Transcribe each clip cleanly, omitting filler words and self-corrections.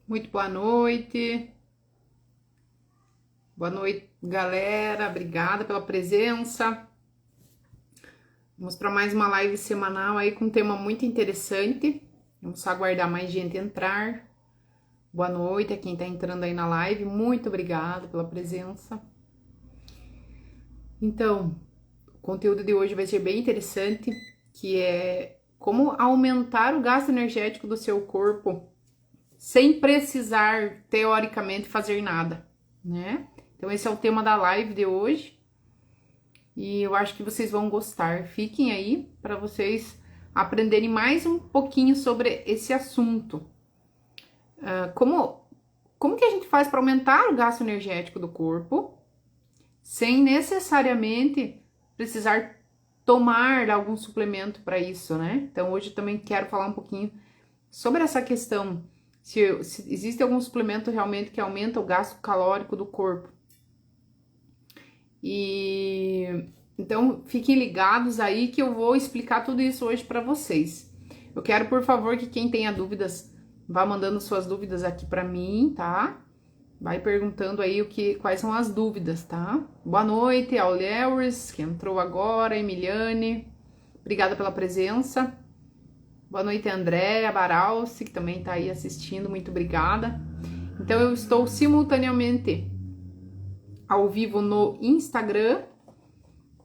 Muito boa noite. Boa noite, galera. Obrigada pela presença. Vamos para mais uma live semanal aí com um tema muito interessante. Vamos só aguardar mais gente entrar. Boa noite a quem está entrando aí na live. Muito obrigada pela presença. Então, o conteúdo de hoje vai ser bem interessante, que é como aumentar o gasto energético do seu corpo sem precisar, teoricamente, fazer nada, né? Então esse é o tema da live de hoje e eu acho que vocês vão gostar. Fiquem aí para vocês aprenderem mais um pouquinho sobre esse assunto. Como que a gente faz para aumentar o gasto energético do corpo sem necessariamente precisar tomar algum suplemento para isso, né? Então hoje eu também quero falar um pouquinho sobre essa questão, se existe algum suplemento realmente que aumenta o gasto calórico do corpo. E então fiquem ligados aí que eu vou explicar tudo isso hoje para vocês. Eu quero, por favor, que quem tenha dúvidas vá mandando suas dúvidas aqui para mim, tá? Vai perguntando aí quais são as dúvidas, tá? Boa noite ao Lewis, que entrou agora, Emiliane. Obrigada pela presença. Boa noite, Andréa Baralci, que também tá aí assistindo. Muito obrigada. Então, eu estou simultaneamente ao vivo no Instagram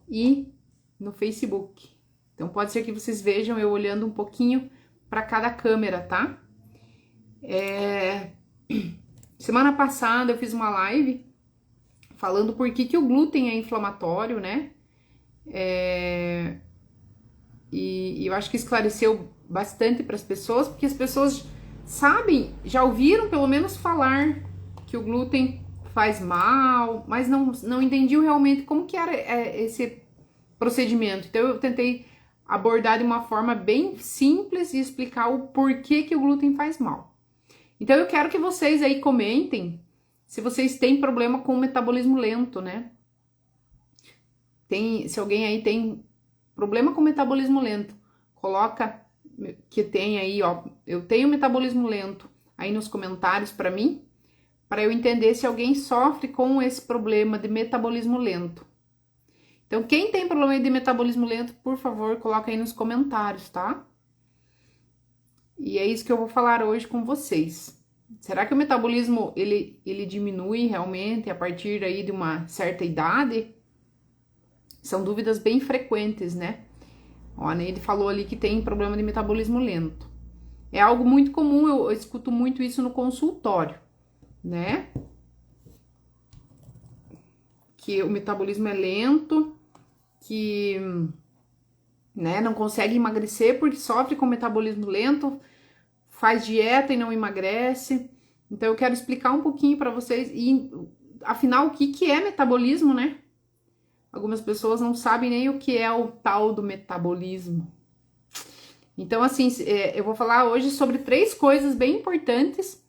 e no Facebook. Então, pode ser que vocês vejam eu olhando um pouquinho para cada câmera, tá? Semana passada eu fiz uma live falando por que o glúten é inflamatório, né? E eu acho que esclareceu bastante para as pessoas, porque as pessoas sabem, já ouviram pelo menos falar que o glúten faz mal, mas não entendiam realmente como que era esse procedimento. Então eu tentei abordar de uma forma bem simples e explicar o porquê que o glúten faz mal. Então eu quero que vocês aí comentem se vocês têm problema com o metabolismo lento, né? Se alguém aí tem problema com metabolismo lento, coloca que tem aí, ó, eu tenho metabolismo lento aí nos comentários para mim, para eu entender se alguém sofre com esse problema de metabolismo lento. Então, quem tem problema de metabolismo lento, por favor, coloca aí nos comentários, tá? E é isso que eu vou falar hoje com vocês. Será que o metabolismo, ele diminui realmente a partir aí de uma certa idade? São dúvidas bem frequentes, né? Ó, a Neide falou ali que tem problema de metabolismo lento. É algo muito comum, eu escuto muito isso no consultório, né? Que o metabolismo é lento, que né, não consegue emagrecer porque sofre com metabolismo lento, faz dieta e não emagrece. Então eu quero explicar um pouquinho para vocês, e afinal, o que é metabolismo, né? Algumas pessoas não sabem nem o que é o tal do metabolismo. Então, assim, eu vou falar hoje sobre 3 coisas bem importantes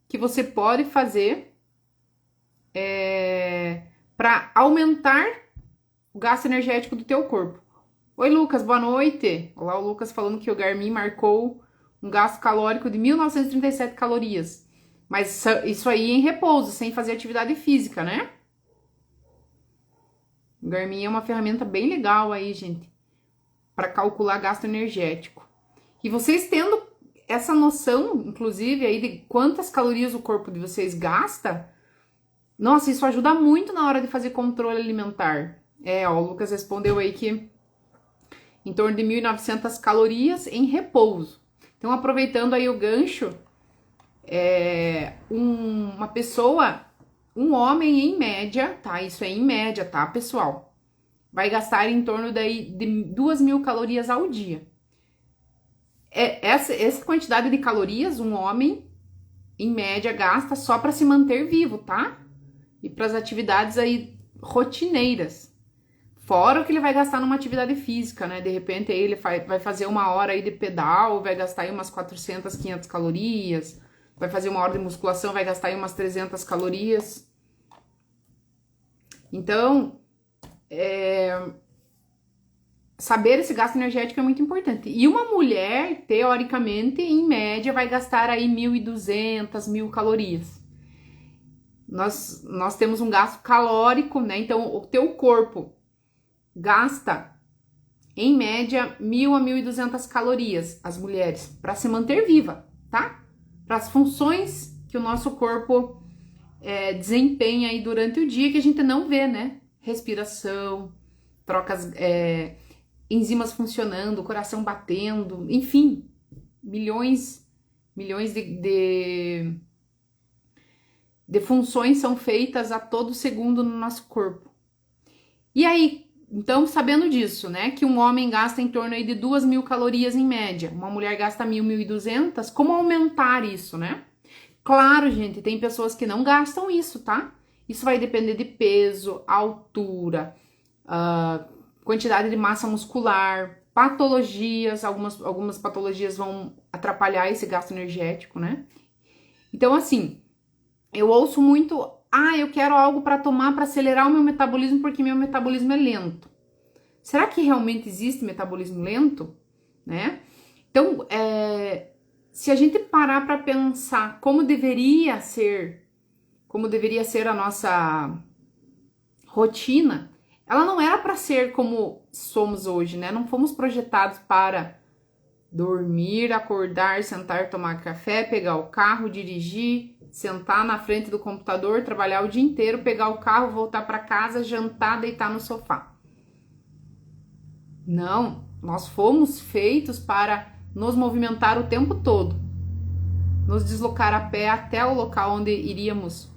que você pode fazer para aumentar o gasto energético do teu corpo. Oi, Lucas, boa noite. Olá, o Lucas falando que o Garmin marcou um gasto calórico de 1.937 calorias. Mas isso aí em repouso, sem fazer atividade física, né? O Garmin é uma ferramenta bem legal aí, gente, para calcular gasto energético. E vocês tendo essa noção, inclusive, aí de quantas calorias o corpo de vocês gasta, nossa, isso ajuda muito na hora de fazer controle alimentar. Ó, o Lucas respondeu aí que em torno de 1.900 calorias em repouso. Então, aproveitando aí o gancho, uma pessoa, um homem em média, tá? Isso é em média, tá, pessoal? Vai gastar em torno daí de 2.000 calorias ao dia. Essa quantidade de calorias, um homem, em média, gasta só para se manter vivo, tá? E para as atividades aí rotineiras. Fora o que ele vai gastar numa atividade física, né? De repente aí ele vai fazer 1 hora aí de pedal, vai gastar aí umas 400, 500 calorias. Vai fazer 1 hora de musculação, vai gastar aí umas 300 calorias. Então, saber esse gasto energético é muito importante. E uma mulher, teoricamente, em média, vai gastar aí 1.200, 1.000 calorias. Nós temos um gasto calórico, né? Então, o teu corpo gasta, em média, 1.000 a 1.200 calorias, as mulheres, para se manter viva, tá? Para as funções que o nosso corpo desempenha aí durante o dia, que a gente não vê, né? Respiração, trocas, enzimas funcionando, coração batendo, enfim, milhões de funções são feitas a todo segundo no nosso corpo. E aí, então, sabendo disso, né, que um homem gasta em torno aí de 2.000 calorias em média, uma mulher gasta 1.000, 1.200, como aumentar isso, né? Claro, gente, tem pessoas que não gastam isso, tá? Isso vai depender de peso, altura, quantidade de massa muscular, patologias, algumas patologias vão atrapalhar esse gasto energético, né? Então, assim, eu ouço muito, eu quero algo para tomar para acelerar o meu metabolismo porque meu metabolismo é lento. Será que realmente existe metabolismo lento, né? Então, se a gente parar para pensar como deveria ser a nossa rotina, ela não era para ser como somos hoje, né? Não fomos projetados para dormir, acordar, sentar, tomar café, pegar o carro, dirigir, sentar na frente do computador, trabalhar o dia inteiro, pegar o carro, voltar para casa, jantar, deitar no sofá. Não, nós fomos feitos para nos movimentar o tempo todo, nos deslocar a pé até o local onde iríamos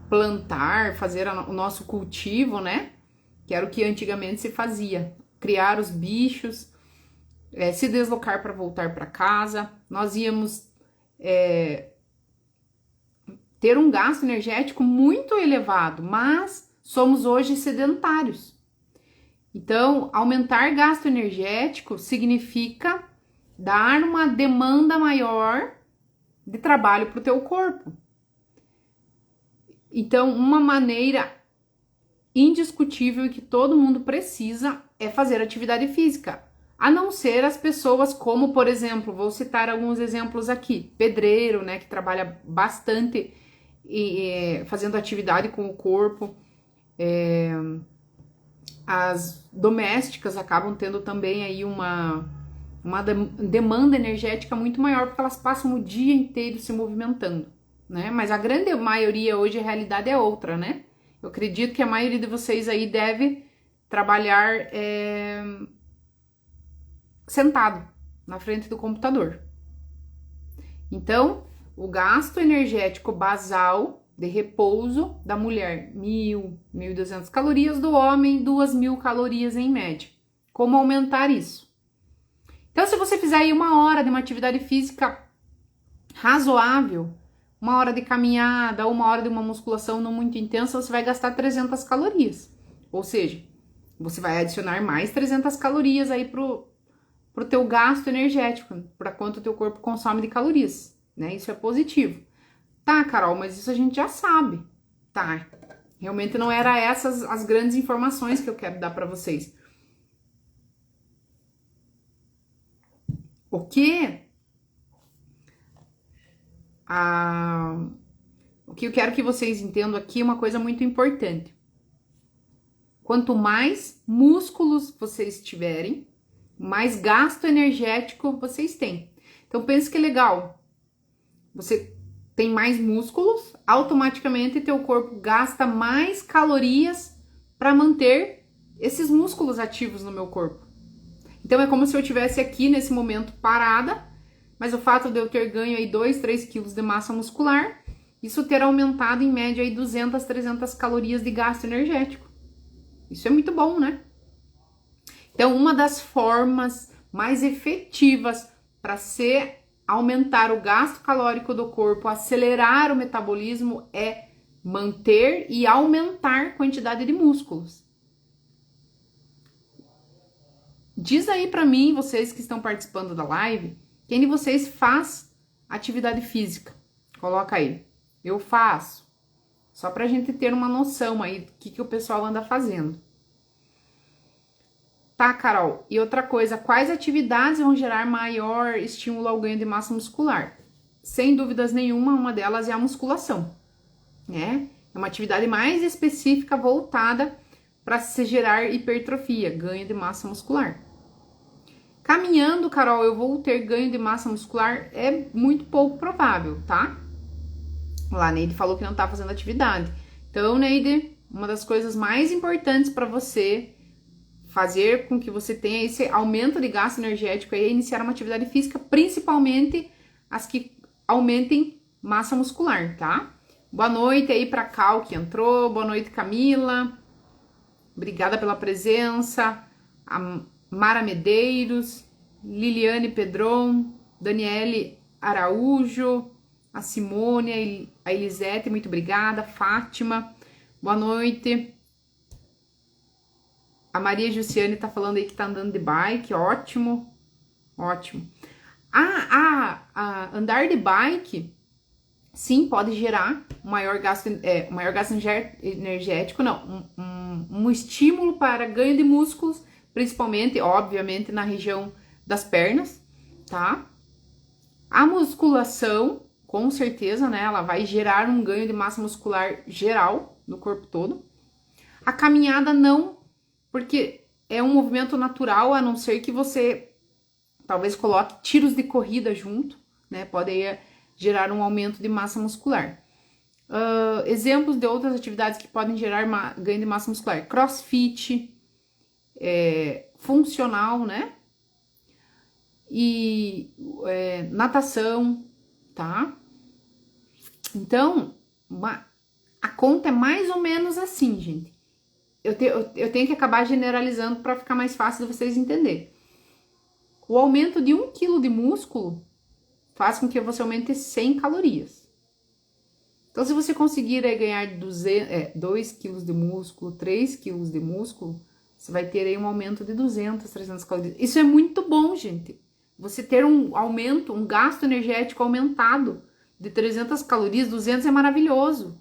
plantar, fazer o nosso cultivo, né? Que era o que antigamente se fazia, criar os bichos, se deslocar para voltar para casa. Nós íamos ter um gasto energético muito elevado, mas somos hoje sedentários. Então, aumentar gasto energético significa dar uma demanda maior de trabalho para o teu corpo. Então, uma maneira indiscutível e que todo mundo precisa é fazer atividade física. A não ser as pessoas como, por exemplo, vou citar alguns exemplos aqui. Pedreiro, né, que trabalha bastante fazendo atividade com o corpo. As domésticas acabam tendo também aí uma demanda energética muito maior, porque elas passam o dia inteiro se movimentando, né? Mas a grande maioria hoje, a realidade é outra, né? Eu acredito que a maioria de vocês aí deve trabalhar sentado na frente do computador. Então, o gasto energético basal de repouso da mulher, 1.000, 1.200 calorias, do homem, 2.000 calorias em média. Como aumentar isso? Então, se você fizer aí 1 hora de uma atividade física razoável, 1 hora de caminhada, 1 hora de uma musculação não muito intensa, você vai gastar 300 calorias. Ou seja, você vai adicionar mais 300 calorias aí pro teu gasto energético, para quanto o teu corpo consome de calorias, né? Isso é positivo. Tá, Carol, mas isso a gente já sabe. Tá, realmente não era essas as grandes informações que eu quero dar para vocês. O que eu quero que vocês entendam aqui é uma coisa muito importante. Quanto mais músculos vocês tiverem, mais gasto energético vocês têm. Então pense que é legal. Você tem mais músculos, automaticamente teu corpo gasta mais calorias para manter esses músculos ativos no meu corpo. Então é como se eu estivesse aqui nesse momento parada, mas o fato de eu ter ganho aí 2, 3 quilos de massa muscular, isso ter aumentado em média aí 200, 300 calorias de gasto energético. Isso é muito bom, né? Então, uma das formas mais efetivas para se aumentar o gasto calórico do corpo, acelerar o metabolismo, é manter e aumentar a quantidade de músculos. Diz aí para mim, vocês que estão participando da live, quem de vocês faz atividade física? Coloca aí. Eu faço. Só pra gente ter uma noção aí do que o pessoal anda fazendo. Tá, Carol. E outra coisa, quais atividades vão gerar maior estímulo ao ganho de massa muscular? Sem dúvidas nenhuma, uma delas é a musculação, né? É uma atividade mais específica voltada para se gerar hipertrofia, ganho de massa muscular. Caminhando, Carol, eu vou ter ganho de massa muscular? É muito pouco provável, tá? Lá, Neide falou que não tá fazendo atividade. Então, Neide, uma das coisas mais importantes para você fazer com que você tenha esse aumento de gasto energético é iniciar uma atividade física, principalmente as que aumentem massa muscular, tá? Boa noite aí pra Cal que entrou, boa noite Camila, obrigada pela presença, a Mara Medeiros, Liliane Pedron, Daniele Araújo, a Simone, a Elisete, muito obrigada, Fátima, boa noite. A Maria Jussiane tá falando aí que tá andando de bike, ótimo, ótimo. Andar de bike, sim, pode gerar um maior gasto energético, não, um estímulo para ganho de músculos, principalmente, obviamente, na região das pernas, tá? A musculação, com certeza, né, ela vai gerar um ganho de massa muscular geral no corpo todo. A caminhada não, porque é um movimento natural, a não ser que você talvez coloque tiros de corrida junto, né? Pode gerar um aumento de massa muscular. Exemplos de outras atividades que podem gerar ganho de massa muscular: crossfit, funcional, né? E natação, tá? Então, a conta é mais ou menos assim, gente. Eu tenho que acabar generalizando para ficar mais fácil de vocês entenderem. O aumento de 1 kg de músculo faz com que você aumente 100 calorias. Então, se você conseguir ganhar 2 kg de músculo, 3 kg de músculo, você vai ter aí um aumento de 200, 300 calorias. Isso é muito bom, gente. Você ter um aumento, um gasto energético aumentado de 300 calorias, 200 é maravilhoso.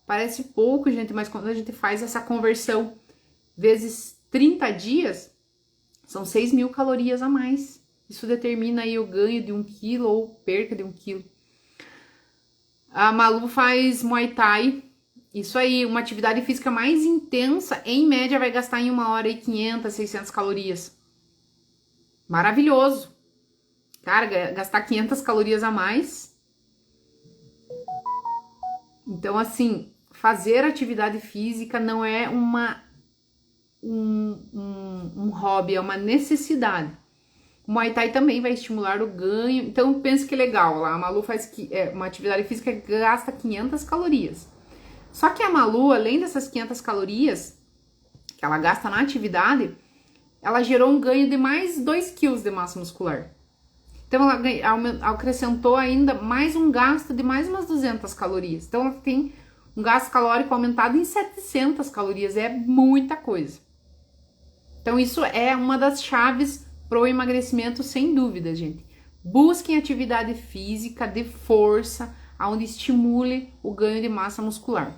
Parece pouco, gente, mas quando a gente faz essa conversão vezes 30 dias, são 6.000 calorias a mais. Isso determina aí o ganho de 1 kg ou perca de 1 kg. A Malu faz Muay Thai. Isso aí, uma atividade física mais intensa, em média, vai gastar em 1 hora aí 500, 600 calorias. Maravilhoso. Cara, gastar 500 calorias a mais. Então, assim, fazer atividade física não é um hobby, é uma necessidade. O Muay Thai também vai estimular o ganho. Então, pensa que legal. Lá, a Malu faz uma atividade física que gasta 500 calorias. Só que a Malu, além dessas 500 calorias que ela gasta na atividade, ela gerou um ganho de mais 2 kg de massa muscular. Então, ela acrescentou ainda mais um gasto de mais umas 200 calorias. Então, ela tem um gasto calórico aumentado em 700 calorias. É muita coisa. Então, isso é uma das chaves pro emagrecimento, sem dúvida, gente. Busquem atividade física de força, onde estimule o ganho de massa muscular,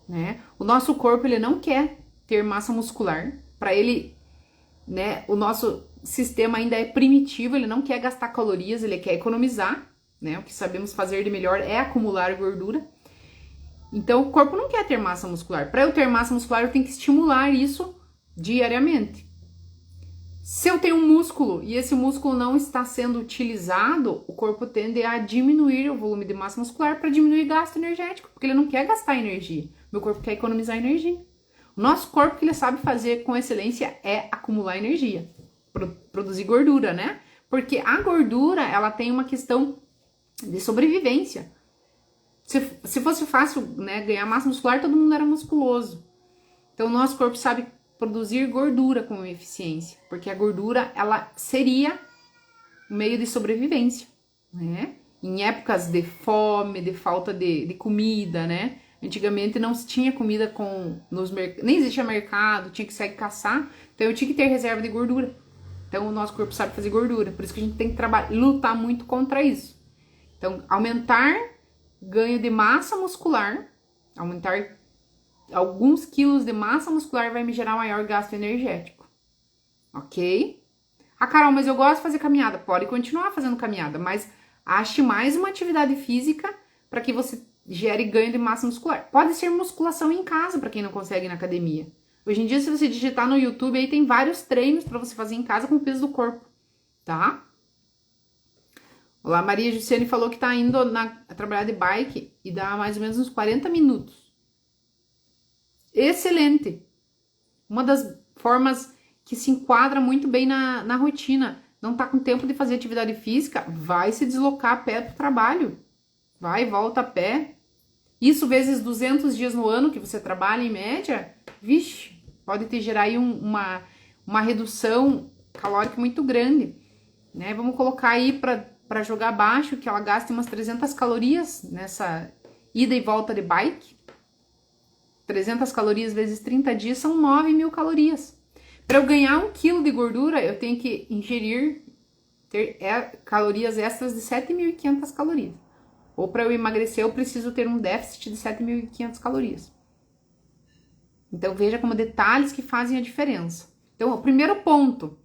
né? O nosso corpo, ele não quer ter massa muscular. Para ele, né, o nosso sistema ainda é primitivo, ele não quer gastar calorias, ele quer economizar, né? O que sabemos fazer de melhor é acumular gordura. Então, o corpo não quer ter massa muscular. Para eu ter massa muscular, eu tenho que estimular isso diariamente. Se eu tenho um músculo e esse músculo não está sendo utilizado, o corpo tende a diminuir o volume de massa muscular para diminuir gasto energético, porque ele não quer gastar energia. Meu corpo quer economizar energia. O nosso corpo, que ele sabe fazer com excelência, é acumular energia, produzir gordura, né? Porque a gordura, ela tem uma questão de sobrevivência. Se fosse fácil, né, ganhar massa muscular, todo mundo era musculoso. Então, o nosso corpo sabe produzir gordura com eficiência, porque a gordura, ela seria um meio de sobrevivência, né? Em épocas de fome, de falta de comida, né? Antigamente não se tinha comida nem existia mercado, tinha que sair caçar, então eu tinha que ter reserva de gordura. Então o nosso corpo sabe fazer gordura, por isso que a gente tem que lutar muito contra isso. Então, aumentar ganho de massa muscular, aumentar alguns quilos de massa muscular vai me gerar maior gasto energético, ok? Ah, Carol, mas eu gosto de fazer caminhada. Pode continuar fazendo caminhada, mas ache mais uma atividade física para que você gere ganho de massa muscular. Pode ser musculação em casa para quem não consegue ir na academia. Hoje em dia, se você digitar no YouTube, aí tem vários treinos para você fazer em casa com o peso do corpo, tá? Olá, Maria Jussiane falou que tá indo a trabalhar de bike e dá mais ou menos uns 40 minutos. Excelente! Uma das formas que se enquadra muito bem na rotina. Não tá com tempo de fazer atividade física, vai se deslocar a pé pro trabalho. Vai e volta a pé. Isso vezes 200 dias no ano que você trabalha em média, vixe, pode te gerar aí uma redução calórica muito grande, né? Vamos colocar aí para jogar abaixo que ela gasta umas 300 calorias nessa ida e volta de bike. 300 calorias vezes 30 dias são 9.000 calorias. Para eu ganhar 1 quilo de gordura, eu tenho que ter calorias extras de 7.500 calorias. Ou para eu emagrecer, eu preciso ter um déficit de 7.500 calorias. Então, veja como detalhes que fazem a diferença. Então, o primeiro ponto.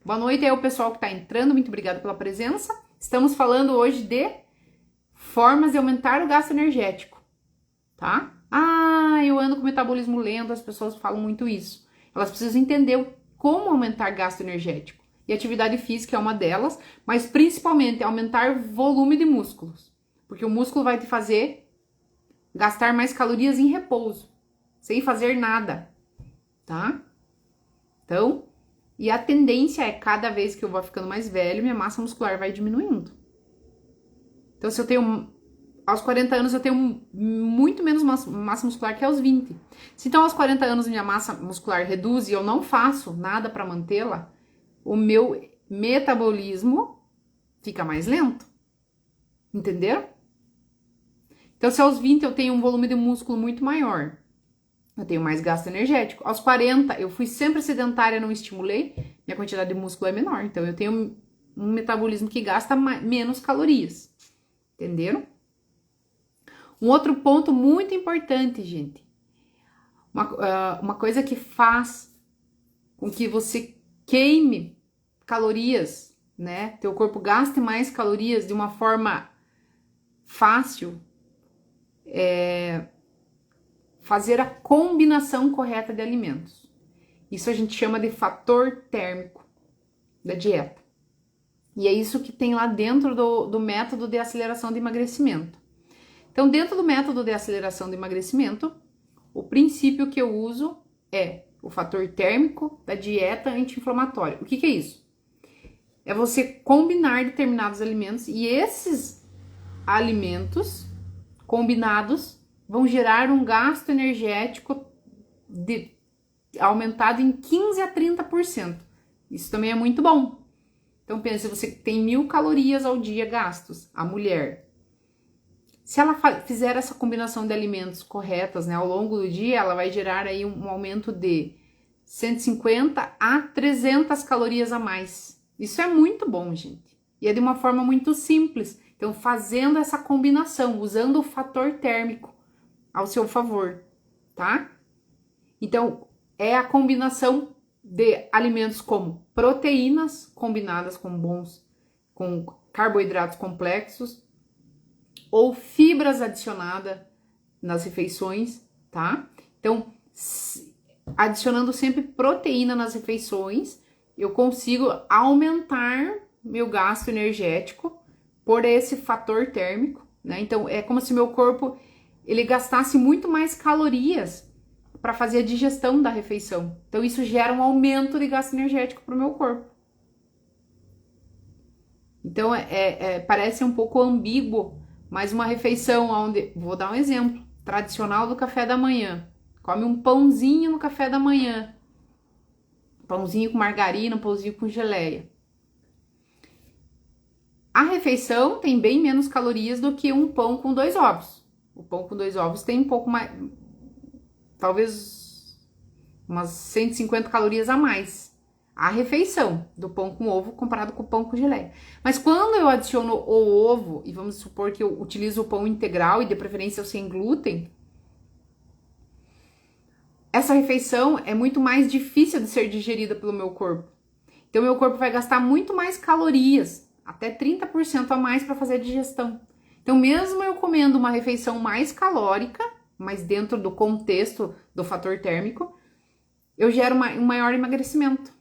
Boa noite aí ao pessoal que está entrando. Muito obrigada pela presença. Estamos falando hoje de formas de aumentar o gasto energético, tá? Ah, eu ando com metabolismo lento, as pessoas falam muito isso. Elas precisam entender como aumentar gasto energético. E atividade física é uma delas, mas principalmente aumentar volume de músculos. Porque o músculo vai te fazer gastar mais calorias em repouso, sem fazer nada, tá? Então, e a tendência é cada vez que eu vou ficando mais velho, minha massa muscular vai diminuindo. Então, se eu tenho aos 40 anos eu tenho muito menos massa muscular que aos 20. Se então aos 40 anos minha massa muscular reduz e eu não faço nada para mantê-la, o meu metabolismo fica mais lento. Entenderam? Então, se aos 20 eu tenho um volume de músculo muito maior, eu tenho mais gasto energético. Aos 40 eu fui sempre sedentária, não estimulei, minha quantidade de músculo é menor. Então, eu tenho um metabolismo que gasta menos calorias. Entenderam? Um outro ponto muito importante, gente. Uma coisa que faz com que você queime calorias, né? Teu corpo gaste mais calorias de uma forma fácil é fazer a combinação correta de alimentos. Isso a gente chama de fator térmico da dieta. E é isso que tem lá dentro do método de aceleração de emagrecimento. Então, dentro do método de aceleração de emagrecimento, o princípio que eu uso é o fator térmico da dieta anti-inflamatória. O que é isso? É você combinar determinados alimentos e esses alimentos combinados vão gerar um gasto energético aumentado em 15 a 30%. Isso também é muito bom. Então, pensa, você tem 1.000 calorias ao dia gastos, a mulher. Se ela fizer essa combinação de alimentos corretas, né, ao longo do dia, ela vai gerar aí um aumento de 150 a 300 calorias a mais. Isso é muito bom, gente. E é de uma forma muito simples. Então, fazendo essa combinação, usando o fator térmico ao seu favor, tá? Então, é a combinação de alimentos como proteínas combinadas com carboidratos complexos, ou fibras adicionadas nas refeições, tá? Então, adicionando sempre proteína nas refeições, eu consigo aumentar meu gasto energético por esse fator térmico, né? Então, é como se meu corpo ele gastasse muito mais calorias para fazer a digestão da refeição. Então, isso gera um aumento de gasto energético para o meu corpo. Então, parece um pouco ambíguo, mas uma refeição onde, vou dar um exemplo, tradicional do café da manhã. Come um pãozinho no café da manhã. Pãozinho com margarina, pãozinho com geleia. A refeição tem bem menos calorias do que um pão com 2 ovos. O pão com 2 ovos tem um pouco mais, talvez umas 150 calorias a mais. A refeição do pão com ovo comparado com o pão com geleia. Mas quando eu adiciono o ovo, e vamos supor que eu utilizo o pão integral e de preferência sem glúten, essa refeição é muito mais difícil de ser digerida pelo meu corpo. Então, meu corpo vai gastar muito mais calorias, até 30% a mais para fazer a digestão. Então, mesmo eu comendo uma refeição mais calórica, mas dentro do contexto do fator térmico, eu gero um maior emagrecimento.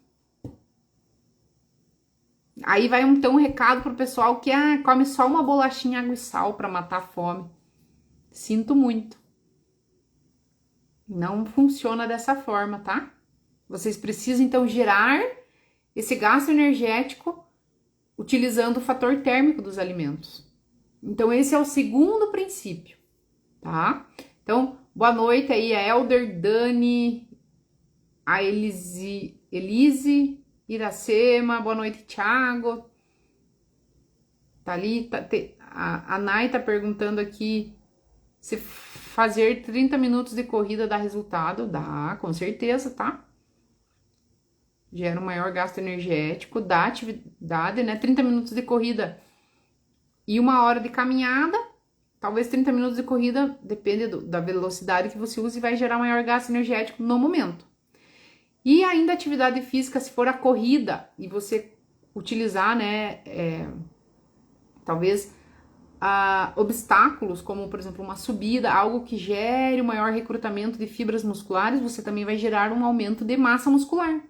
Aí vai então um recado pro pessoal que come só uma bolachinha, água e sal para matar a fome. Sinto muito. Não funciona dessa forma, tá? Vocês precisam então gerar esse gasto energético utilizando o fator térmico dos alimentos. Então esse é o segundo princípio, tá? Então, boa noite aí a Elder, Dani, a Elise, Iracema, boa noite, Thiago. Tá ali, a Nai tá perguntando aqui se fazer 30 minutos de corrida dá resultado. Dá, com certeza, tá? Gera um maior gasto energético, dá atividade, né? 30 minutos de corrida e 1 hora de caminhada. Talvez 30 minutos de corrida, depende da velocidade que você use, vai gerar maior gasto energético no momento. E ainda atividade física, se for a corrida e você utilizar, né, talvez obstáculos, como por exemplo uma subida, algo que gere um maior recrutamento de fibras musculares, você também vai gerar um aumento de massa muscular.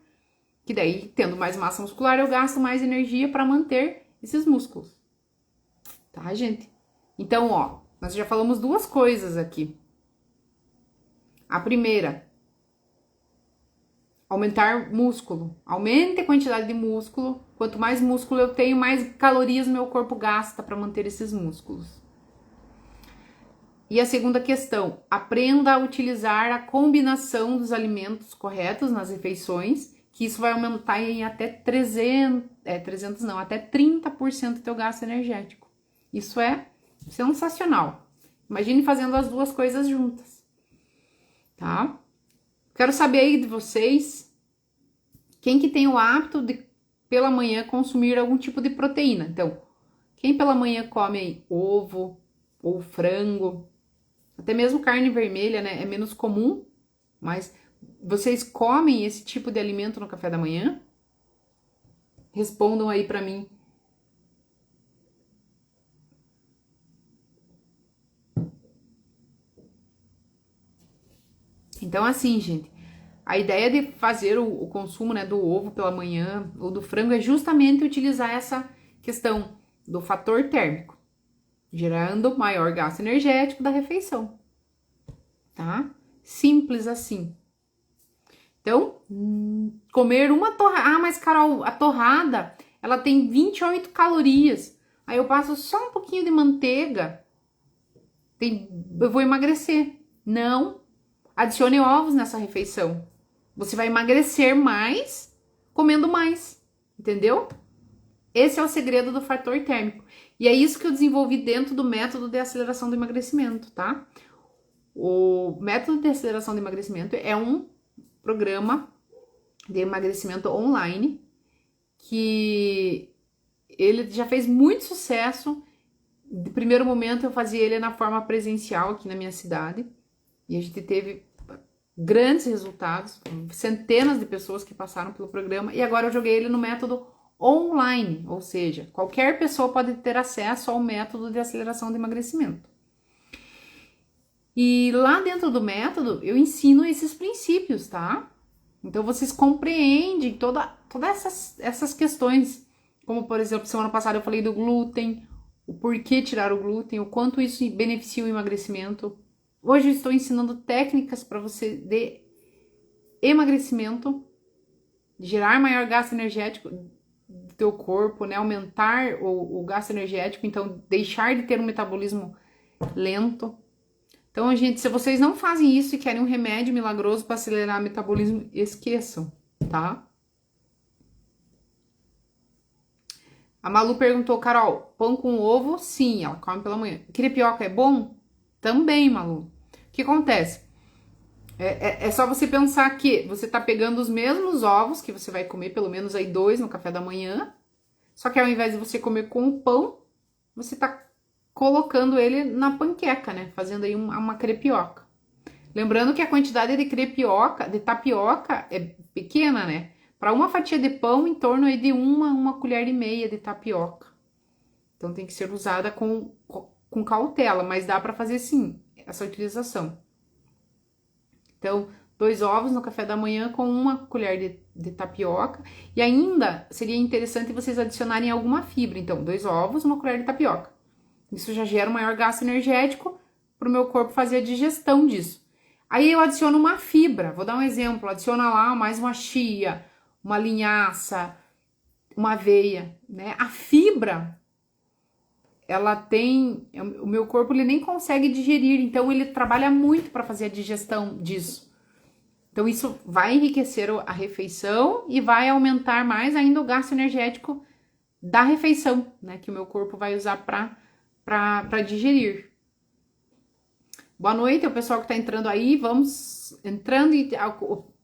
Que daí, tendo mais massa muscular, eu gasto mais energia para manter esses músculos. Tá, gente? Então, ó, nós já falamos 2 coisas aqui. A primeira, aumentar músculo. Aumente a quantidade de músculo. Quanto mais músculo eu tenho, mais calorias meu corpo gasta para manter esses músculos. E a segunda questão, aprenda a utilizar a combinação dos alimentos corretos nas refeições, que isso vai aumentar em até 30% do teu gasto energético. Isso é sensacional. Imagine fazendo as 2 coisas juntas, tá? Quero saber aí de vocês, quem que tem o hábito de, pela manhã, consumir algum tipo de proteína. Então, quem pela manhã come aí ovo ou frango, até mesmo carne vermelha, né? É menos comum, mas vocês comem esse tipo de alimento no café da manhã? Respondam aí pra mim. Então, assim, gente, a ideia de fazer o consumo, né, do ovo pela manhã ou do frango é justamente utilizar essa questão do fator térmico, gerando maior gasto energético da refeição, tá? Simples assim. Então, comer uma torrada. Ah, mas Carol, a torrada, ela tem 28 calorias. Aí eu passo só um pouquinho de manteiga, eu vou emagrecer. Não, adicione ovos nessa refeição. Você vai emagrecer mais comendo mais, entendeu? Esse é o segredo do fator térmico. E é isso que eu desenvolvi dentro do método de aceleração do emagrecimento, tá? O método de aceleração do emagrecimento é um programa de emagrecimento online que ele já fez muito sucesso. De primeiro momento eu fazia ele na forma presencial aqui na minha cidade e a gente teve grandes resultados, centenas de pessoas que passaram pelo programa, e agora eu joguei ele no método online, ou seja, qualquer pessoa pode ter acesso ao método de aceleração de emagrecimento. E lá dentro do método eu ensino esses princípios, tá? Então vocês compreendem todas essas questões, como por exemplo, semana passada eu falei do glúten, o porquê tirar o glúten, o quanto isso beneficia o emagrecimento. Hoje eu estou ensinando técnicas para você de emagrecimento, de gerar maior gasto energético do teu corpo, né? Aumentar o gasto energético, então deixar de ter um metabolismo lento. Então, gente, se vocês não fazem isso e querem um remédio milagroso para acelerar o metabolismo, esqueçam, tá? A Malu perguntou, Carol, pão com ovo? Sim, ela come pela manhã. Crepioca é bom? Também, Malu. O que acontece? É só você pensar que você tá pegando os mesmos ovos, que você vai comer pelo menos aí 2 no café da manhã, só que ao invés de você comer com o pão, você tá colocando ele na panqueca, né? Fazendo aí uma crepioca. Lembrando que a quantidade de crepioca, de tapioca, é pequena, né? Para uma fatia de pão, em torno aí de uma colher e meia de tapioca. Então tem que ser usada com cautela, mas dá para fazer sim essa utilização. Então, 2 ovos no café da manhã com uma colher de tapioca. E ainda seria interessante vocês adicionarem alguma fibra. Então, 2 ovos, uma colher de tapioca. Isso já gera um maior gasto energético para o meu corpo fazer a digestão disso. Aí eu adiciono uma fibra. Vou dar um exemplo. Adiciona lá mais uma chia, uma linhaça, uma aveia, né? A fibra, ela tem... O meu corpo ele nem consegue digerir. Então, ele trabalha muito para fazer a digestão disso. Então, isso vai enriquecer a refeição e vai aumentar mais ainda o gasto energético da refeição, né? Que o meu corpo vai usar para digerir. Boa noite, o pessoal que tá entrando aí. Vamos entrando e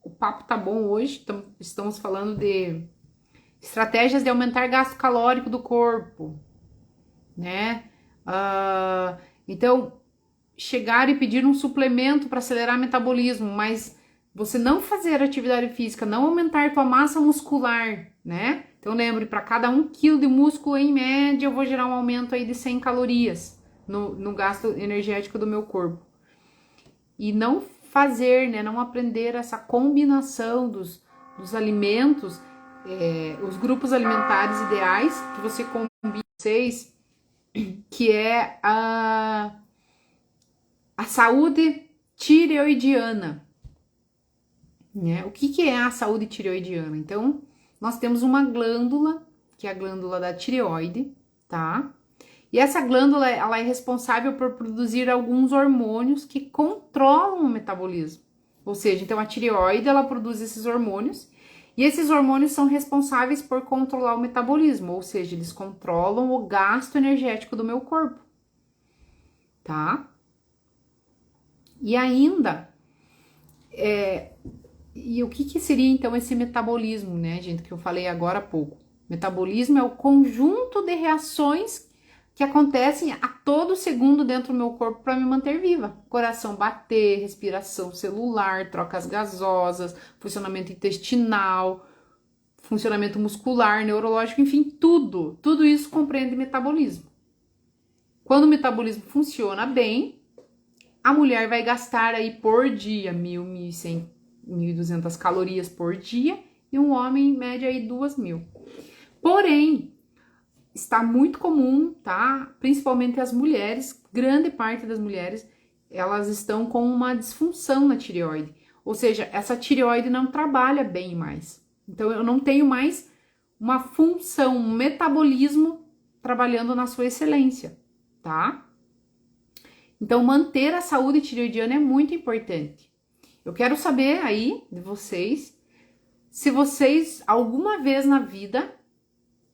o papo tá bom hoje. Estamos falando de estratégias de aumentar gasto calórico do corpo, né? Então, chegar e pedir um suplemento para acelerar o metabolismo, mas você não fazer atividade física, não aumentar tua massa muscular, né? Então lembre, para cada 1 quilo de músculo, em média, eu vou gerar um aumento aí de 100 calorias no gasto energético do meu corpo. E não fazer, né? Não aprender essa combinação dos alimentos, os grupos alimentares ideais que você combina vocês, que é a saúde tireoidiana. Né? O que é a saúde tireoidiana? Então, nós temos uma glândula, que é a glândula da tireoide, tá? E essa glândula, ela é responsável por produzir alguns hormônios que controlam o metabolismo. Ou seja, então a tireoide, ela produz esses hormônios, e esses hormônios são responsáveis por controlar o metabolismo, ou seja, eles controlam o gasto energético do meu corpo, tá? E ainda, e o que seria então esse metabolismo, né, gente, que eu falei agora há pouco? Metabolismo é o conjunto de reações que acontecem a todo segundo dentro do meu corpo para me manter viva. Coração bater, respiração celular, trocas gasosas, funcionamento intestinal, funcionamento muscular, neurológico, enfim, tudo isso compreende metabolismo. Quando o metabolismo funciona bem, a mulher vai gastar aí por dia 1.000, 1.100, 1.200 calorias por dia e um homem em média aí 2.000. Porém, está muito comum, tá? Principalmente as mulheres, grande parte das mulheres, elas estão com uma disfunção na tireoide. Ou seja, essa tireoide não trabalha bem mais. Então, eu não tenho mais uma função, um metabolismo trabalhando na sua excelência, tá? Então, manter a saúde tireoidiana é muito importante. Eu quero saber aí de vocês, se vocês alguma vez na vida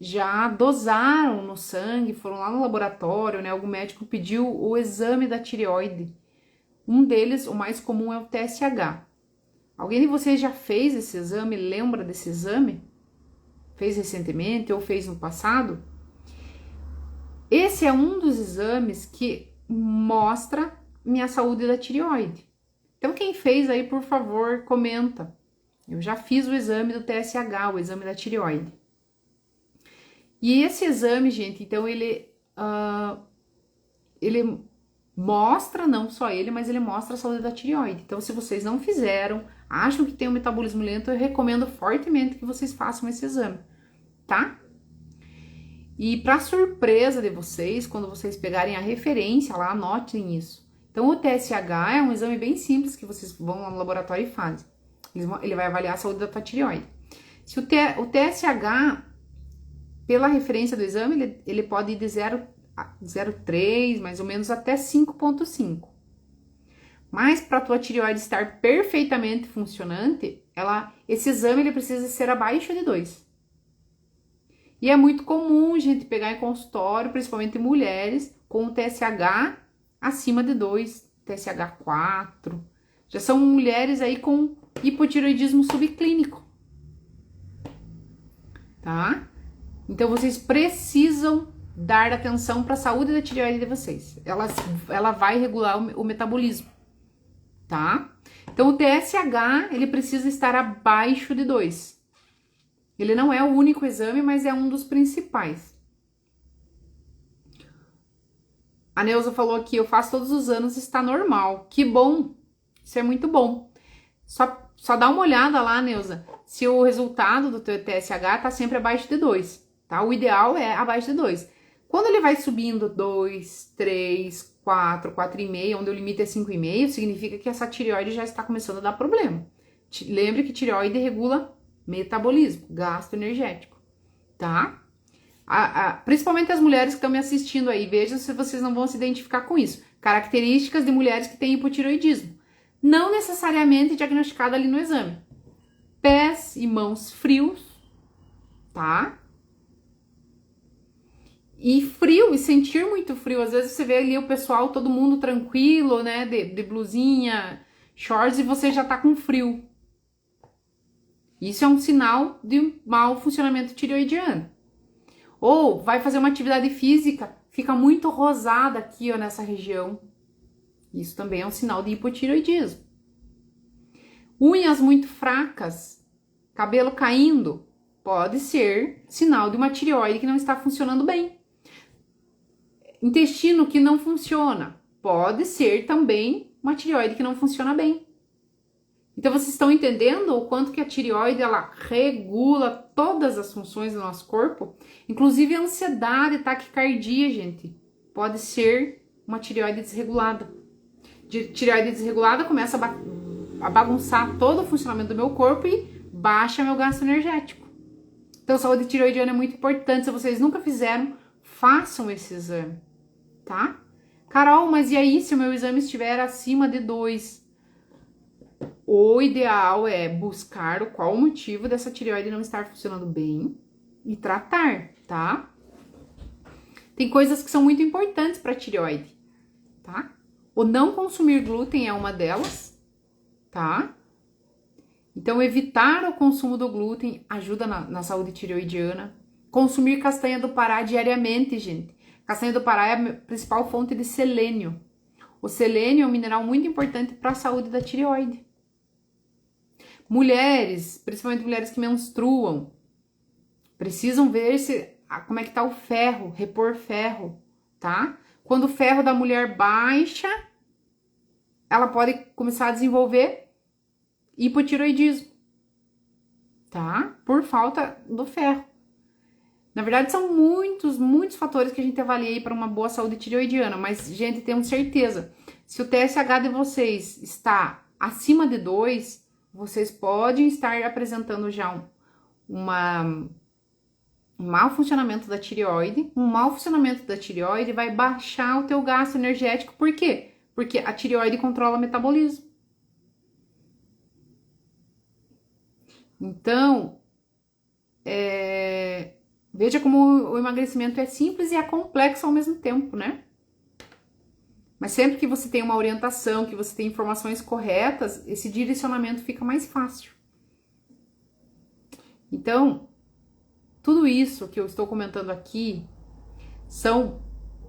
já dosaram no sangue, foram lá no laboratório, né? Algum médico pediu o exame da tireoide. Um deles, o mais comum, é o TSH. Alguém de vocês já fez esse exame? Lembra desse exame? Fez recentemente ou fez no passado? Esse é um dos exames que mostra minha saúde da tireoide. Então, quem fez aí, por favor, comenta. Eu já fiz o exame do TSH, o exame da tireoide. E esse exame, gente, então ele mostra, não só ele, mas ele mostra a saúde da tireoide. Então, se vocês não fizeram, acham que tem um metabolismo lento, eu recomendo fortemente que vocês façam esse exame, tá? E para surpresa de vocês, quando vocês pegarem a referência lá, anotem isso. Então, o TSH é um exame bem simples que vocês vão lá no laboratório e fazem. Ele vai avaliar a saúde da tua tireoide. Se o TSH, pela referência do exame, ele pode ir de 0,3, mais ou menos, até 5,5. Mas para a tua tireoide estar perfeitamente funcionante, esse exame ele precisa ser abaixo de 2. E é muito comum, gente, pegar em consultório, principalmente mulheres, com o TSH acima de 2, TSH 4. Já são mulheres aí com hipotireoidismo subclínico, tá? Então, vocês precisam dar atenção para a saúde da tireoide de vocês. Ela vai regular o metabolismo, tá? Então, o TSH, ele precisa estar abaixo de 2. Ele não é o único exame, mas é um dos principais. A Neuza falou aqui, eu faço todos os anos, está normal. Que bom, isso é muito bom. Só dá uma olhada lá, Neuza, se o resultado do teu TSH tá sempre abaixo de 2, tá? O ideal é abaixo de 2. Quando ele vai subindo 2, 3, 4, 4,5, onde o limite é 5,5, significa que essa tireoide já está começando a dar problema. Lembre que tireoide regula metabolismo, gasto energético, tá? Principalmente as mulheres que estão me assistindo aí, vejam se vocês não vão se identificar com isso. Características de mulheres que têm hipotireoidismo. Não necessariamente diagnosticada ali no exame. Pés e mãos frios, tá? E frio, e sentir muito frio. Às vezes você vê ali o pessoal, todo mundo tranquilo, né? De blusinha, shorts, e você já tá com frio. Isso é um sinal de mau funcionamento tireoidiano. Ou vai fazer uma atividade física, fica muito rosada aqui, ó, nessa região. Isso também é um sinal de hipotireoidismo. Unhas muito fracas, cabelo caindo, pode ser sinal de uma tireoide que não está funcionando bem. Intestino que não funciona, pode ser também uma tireoide que não funciona bem. Então, vocês estão entendendo o quanto que a tireoide, ela regula todas as funções do nosso corpo? Inclusive a ansiedade, taquicardia, gente, pode ser uma tireoide desregulada. Tireoide desregulada começa a bagunçar todo o funcionamento do meu corpo e baixa meu gasto energético. Então, saúde tireoidiana é muito importante. Se vocês nunca fizeram, façam esse exame, tá? Carol, mas e aí se o meu exame estiver acima de 2? O ideal é buscar qual o motivo dessa tireoide não estar funcionando bem e tratar, tá? Tem coisas que são muito importantes para tireoide, tá? O não consumir glúten é uma delas, tá? Então, evitar o consumo do glúten ajuda na saúde tireoidiana. Consumir castanha do Pará diariamente, gente. Castanha do Pará é a principal fonte de selênio. O selênio é um mineral muito importante para a saúde da tireoide. Mulheres, principalmente mulheres que menstruam, precisam ver como é que tá o ferro, repor ferro, tá? Quando o ferro da mulher baixa, ela pode começar a desenvolver hipotireoidismo, tá? Por falta do ferro. Na verdade, são muitos fatores que a gente avalia aí para uma boa saúde tireoidiana, mas, gente, temos certeza, se o TSH de vocês está acima de 2, vocês podem estar apresentando já um mau funcionamento da tireoide. Um mau funcionamento da tireoide vai baixar o teu gasto energético. Por quê? Porque a tireoide controla o metabolismo. Então, veja como o emagrecimento é simples e é complexo ao mesmo tempo, né? Mas sempre que você tem uma orientação, que você tem informações corretas, esse direcionamento fica mais fácil. Então, tudo isso que eu estou comentando aqui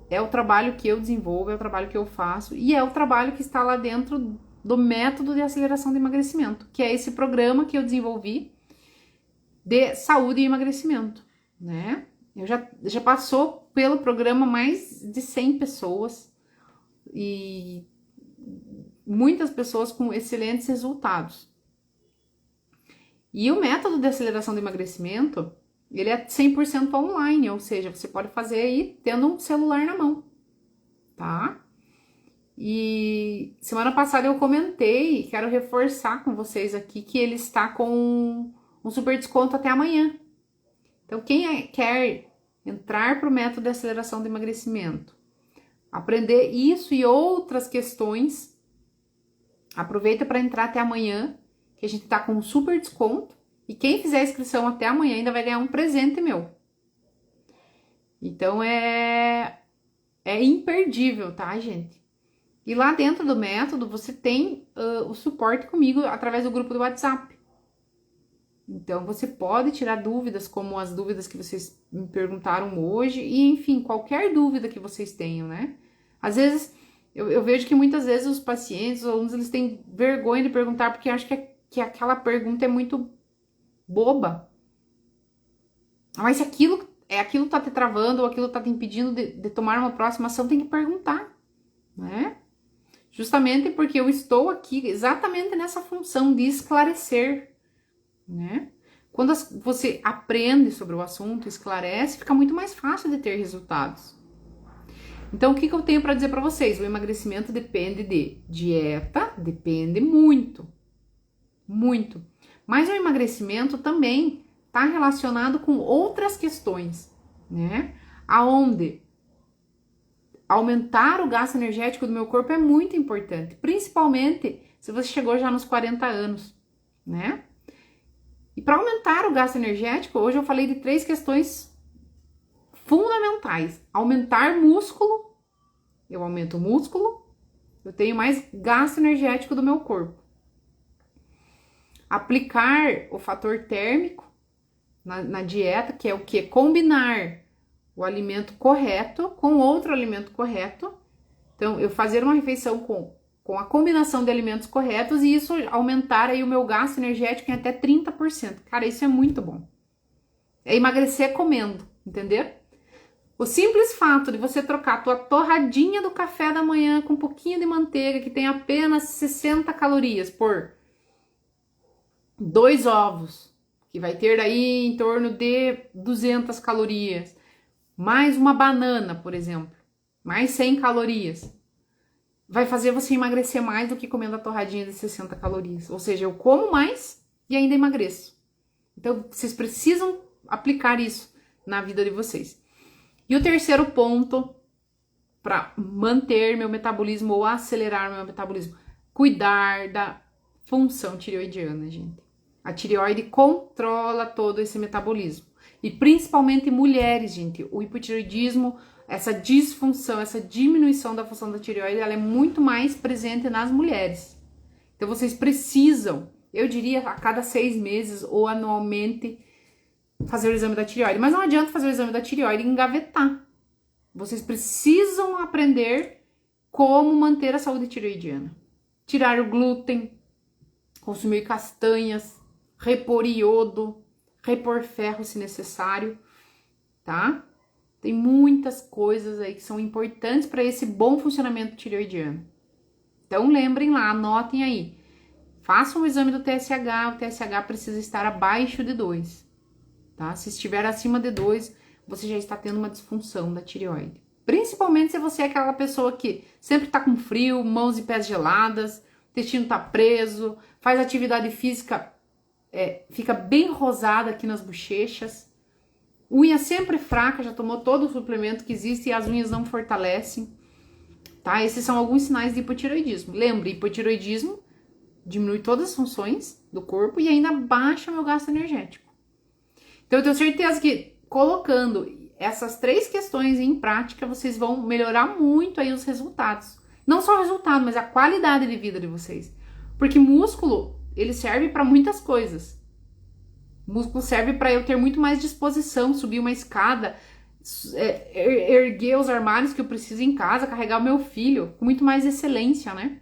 é o trabalho que eu desenvolvo, é o trabalho que eu faço e é o trabalho que está lá dentro do método de aceleração de emagrecimento, que é esse programa que eu desenvolvi de saúde e emagrecimento, né? Já passou pelo programa mais de 100 pessoas e muitas pessoas com excelentes resultados. E o método de aceleração do emagrecimento, ele é 100% online, ou seja, você pode fazer aí tendo um celular na mão, tá? E semana passada eu comentei, quero reforçar com vocês aqui que ele está com um super desconto até amanhã. Então, quem quer entrar para o método de aceleração do emagrecimento, aprender isso e outras questões, aproveita para entrar até amanhã, que a gente tá com um super desconto. E quem fizer a inscrição até amanhã ainda vai ganhar um presente meu. Então é imperdível, tá, gente? E lá dentro do método você tem o suporte comigo através do grupo do WhatsApp. Então você pode tirar dúvidas, como as dúvidas que vocês me perguntaram hoje, e enfim, qualquer dúvida que vocês tenham, né? Às vezes, eu vejo que muitas vezes os pacientes, os alunos, eles têm vergonha de perguntar, porque acham que aquela pergunta é muito boba. Mas se aquilo tá te travando ou aquilo tá te impedindo de tomar uma próxima ação, tem que perguntar, né? Justamente porque eu estou aqui exatamente nessa função de esclarecer, né? Quando você aprende sobre o assunto, esclarece, fica muito mais fácil de ter resultados. Então, o que eu tenho para dizer para vocês? O emagrecimento depende de dieta, depende muito, muito. Mas o emagrecimento também está relacionado com outras questões, né? Aonde aumentar o gasto energético do meu corpo é muito importante, principalmente se você chegou já nos 40 anos, né? E para aumentar o gasto energético, hoje eu falei de 3 questões fundamentais. Aumentar músculo, eu aumento o músculo, eu tenho mais gasto energético do meu corpo. Aplicar o fator térmico na dieta, que é o que? Combinar o alimento correto com outro alimento correto. Então, eu fazer uma refeição com a combinação de alimentos corretos e isso aumentar aí o meu gasto energético em até 30%. Cara, isso é muito bom. É emagrecer comendo, entendeu? O simples fato de você trocar a tua torradinha do café da manhã com um pouquinho de manteiga, que tem apenas 60 calorias, por 2 ovos, que vai ter aí em torno de 200 calorias, mais uma banana, por exemplo, mais 100 calorias, vai fazer você emagrecer mais do que comendo a torradinha de 60 calorias. Ou seja, eu como mais e ainda emagreço. Então, vocês precisam aplicar isso na vida de vocês. E o terceiro ponto para manter meu metabolismo ou acelerar meu metabolismo, cuidar da função tireoidiana, gente. A tireoide controla todo esse metabolismo. E principalmente mulheres, gente. O hipotireoidismo, essa disfunção, essa diminuição da função da tireoide, ela é muito mais presente nas mulheres. Então vocês precisam, eu diria, a cada 6 meses ou anualmente, fazer o exame da tireoide. Mas não adianta fazer o exame da tireoide e engavetar. Vocês precisam aprender como manter a saúde tireoidiana. Tirar o glúten, consumir castanhas, repor iodo, repor ferro se necessário, tá? Tem muitas coisas aí que são importantes para esse bom funcionamento tireoidiano. Então lembrem lá, anotem aí. Façam o exame do TSH, o TSH precisa estar abaixo de 2, tá? Se estiver acima de 2, você já está tendo uma disfunção da tireoide. Principalmente se você é aquela pessoa que sempre tá com frio, mãos e pés geladas, intestino tá preso, faz atividade física, fica bem rosada aqui nas bochechas, unha sempre fraca, já tomou todo o suplemento que existe e as unhas não fortalecem, tá? Esses são alguns sinais de hipotireoidismo. Lembre, hipotireoidismo diminui todas as funções do corpo e ainda baixa o meu gasto energético. Então eu tenho certeza que colocando essas 3 questões em prática, vocês vão melhorar muito aí os resultados. Não só o resultado, mas a qualidade de vida de vocês. Porque músculo, ele serve para muitas coisas. Músculo serve para eu ter muito mais disposição, subir uma escada, erguer os armários que eu preciso em casa, carregar o meu filho com muito mais excelência, né?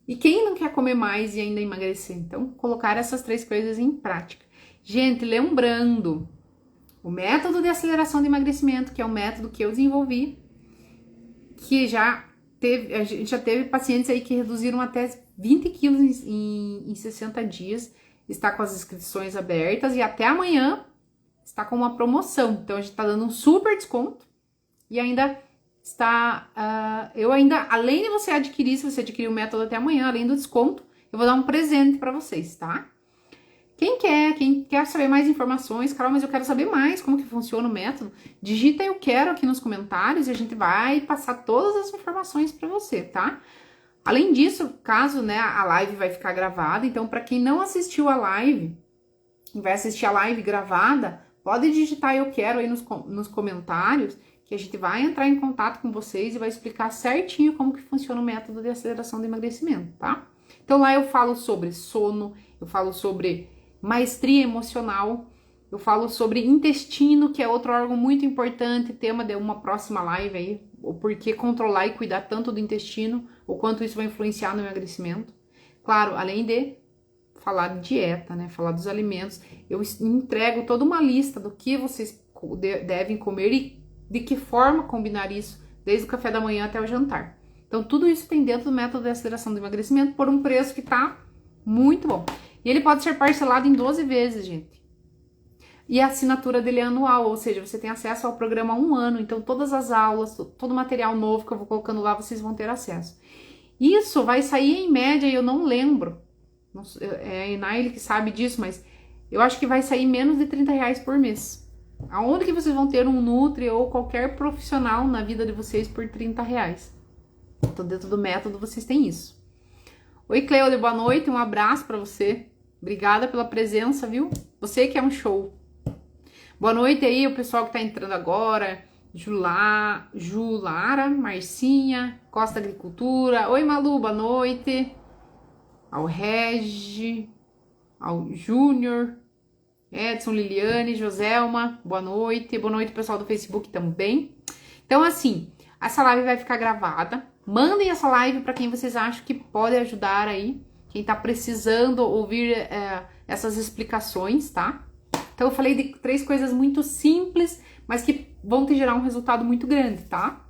E quem não quer comer mais e ainda emagrecer? Então, colocar essas 3 coisas em prática. Gente, lembrando, o método de aceleração de emagrecimento, que é o método que eu desenvolvi, que a gente já teve pacientes aí que reduziram até 20 quilos em 60 dias, está com as inscrições abertas e até amanhã está com uma promoção. Então, a gente está dando um super desconto e ainda está... além de você adquirir, se você adquirir o método até amanhã, além do desconto, eu vou dar um presente para vocês, tá? Quem quer saber mais informações, Carol, mas eu quero saber mais como que funciona o método, digita eu quero aqui nos comentários e a gente vai passar todas as informações para você, tá? Além disso, caso, né, a live vai ficar gravada, então para quem não assistiu a live e vai assistir a live gravada, pode digitar eu quero aí nos comentários, que a gente vai entrar em contato com vocês e vai explicar certinho como que funciona o método de aceleração do emagrecimento, tá? Então lá eu falo sobre sono, eu falo sobre maestria emocional, eu falo sobre intestino, que é outro órgão muito importante, tema de uma próxima live aí, o porquê controlar e cuidar tanto do intestino, o quanto isso vai influenciar no emagrecimento. Claro, além de falar de dieta, né? Falar dos alimentos. Eu entrego toda uma lista do que vocês devem comer e de que forma combinar isso, desde o café da manhã até o jantar. Então, tudo isso tem dentro do método de aceleração do emagrecimento por um preço que tá muito bom. E ele pode ser parcelado em 12 vezes, gente. E a assinatura dele é anual, ou seja, você tem acesso ao programa há um ano. Então, todas as aulas, todo o material novo que eu vou colocando lá, vocês vão ter acesso. Isso vai sair em média, e eu não lembro. É a Enaile que sabe disso, mas eu acho que vai sair menos de R$30 por mês. Aonde que vocês vão ter um Nutri ou qualquer profissional na vida de vocês por R$30? Então, dentro do método, vocês têm isso. Oi, Cleode, boa noite. Um abraço pra você. Obrigada pela presença, viu? Você que é um show. Boa noite aí, o pessoal que tá entrando agora. Julara, Marcinha, Costa Agricultura. Oi, Malu, boa noite. Ao Regi, ao Júnior, Edson, Liliane, Joselma, boa noite. Boa noite, pessoal do Facebook também. Então, assim, essa live vai ficar gravada. Mandem essa live para quem vocês acham que pode ajudar aí. Quem tá precisando ouvir essas explicações, tá? Então, eu falei de 3 coisas muito simples, mas que vão te gerar um resultado muito grande, tá?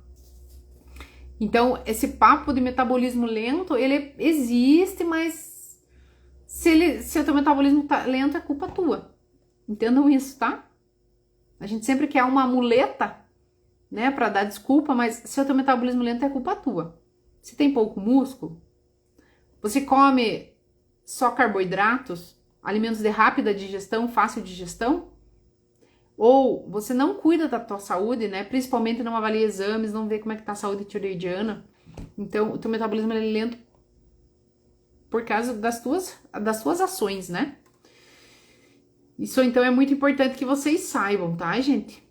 Então, esse papo de metabolismo lento, ele existe, mas se o teu metabolismo tá lento, é culpa tua. Entendam isso, tá? A gente sempre quer uma muleta, né, pra dar desculpa, mas se o teu metabolismo lento, é culpa tua. Se tem pouco músculo, você come só carboidratos, alimentos de rápida digestão, fácil digestão, ou você não cuida da tua saúde, né? Principalmente não avalia exames, não vê como é que tá a saúde tireoidiana. Então, o teu metabolismo é lento por causa das tuas ações, né? Isso, então, é muito importante que vocês saibam, tá, gente?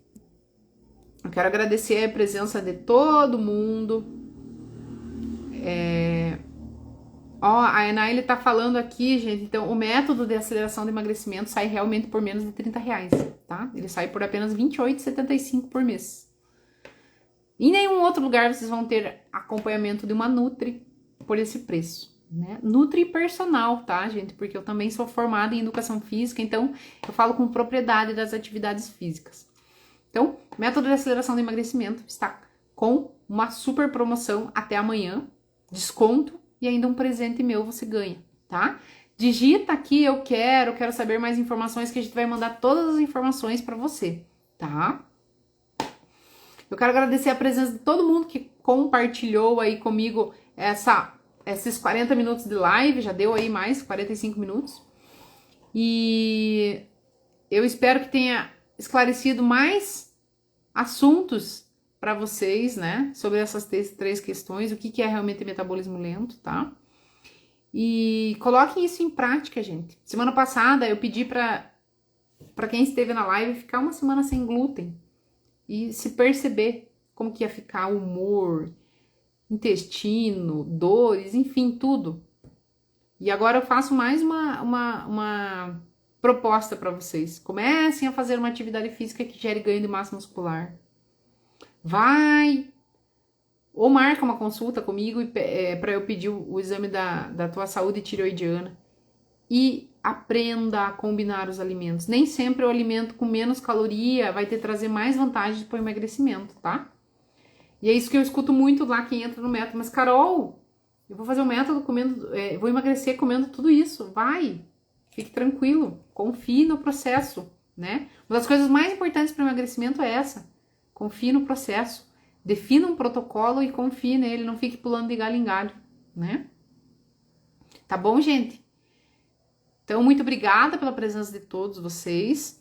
Eu quero agradecer a presença de todo mundo. Ó, a Enaile tá falando aqui, gente, então o método de aceleração de emagrecimento sai realmente por menos de R$30, tá? Ele sai por apenas R$28,75 por mês. Em nenhum outro lugar vocês vão ter acompanhamento de uma Nutri por esse preço, né? Nutri personal, tá, gente? Porque eu também sou formada em educação física, então eu falo com propriedade das atividades físicas. Então, método de aceleração de emagrecimento está com uma super promoção até amanhã, desconto, e ainda um presente meu você ganha, tá? Digita aqui, eu quero saber mais informações, que a gente vai mandar todas as informações para você, tá? Eu quero agradecer a presença de todo mundo que compartilhou aí comigo esses 40 minutos de live, já deu aí mais 45 minutos. E eu espero que tenha esclarecido mais assuntos para vocês, né, sobre essas 3 questões, o que é realmente metabolismo lento, tá? E coloquem isso em prática, gente. Semana passada eu pedi para quem esteve na live ficar uma semana sem glúten e se perceber como que ia ficar o humor, intestino, dores, enfim, tudo. E agora eu faço mais uma proposta para vocês. Comecem a fazer uma atividade física que gere ganho de massa muscular. Vai ou marca uma consulta comigo para eu pedir o exame da tua saúde tireoidiana e aprenda a combinar os alimentos. Nem sempre o alimento com menos caloria vai te trazer mais vantagens para o emagrecimento, tá? E é isso que eu escuto muito lá quem entra no método. Mas, Carol, eu vou fazer um método comendo, vou emagrecer comendo tudo isso. Vai, fique tranquilo, confie no processo, né? Uma das coisas mais importantes para o emagrecimento é essa. Confie no processo. Defina um protocolo e confie nele. Não fique pulando de galho em galho, né? Tá bom, gente? Então, muito obrigada pela presença de todos vocês.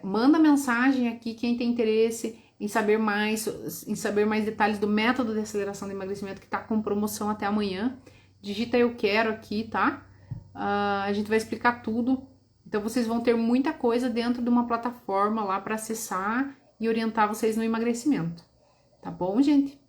Manda mensagem aqui quem tem interesse em saber mais detalhes do método de aceleração de emagrecimento que tá com promoção até amanhã. Digita eu quero aqui, tá? A gente vai explicar tudo. Então, vocês vão ter muita coisa dentro de uma plataforma lá para acessar e orientar vocês no emagrecimento. Tá bom, gente?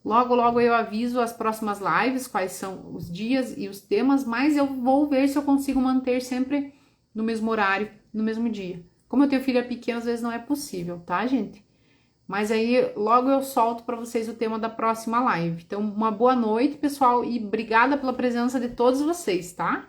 Logo, logo eu aviso as próximas lives, quais são os dias e os temas, mas eu vou ver se eu consigo manter sempre no mesmo horário, no mesmo dia. Como eu tenho filha pequena, às vezes não é possível, tá, gente? Mas aí logo eu solto para vocês o tema da próxima live. Então, uma boa noite, pessoal, e obrigada pela presença de todos vocês, tá?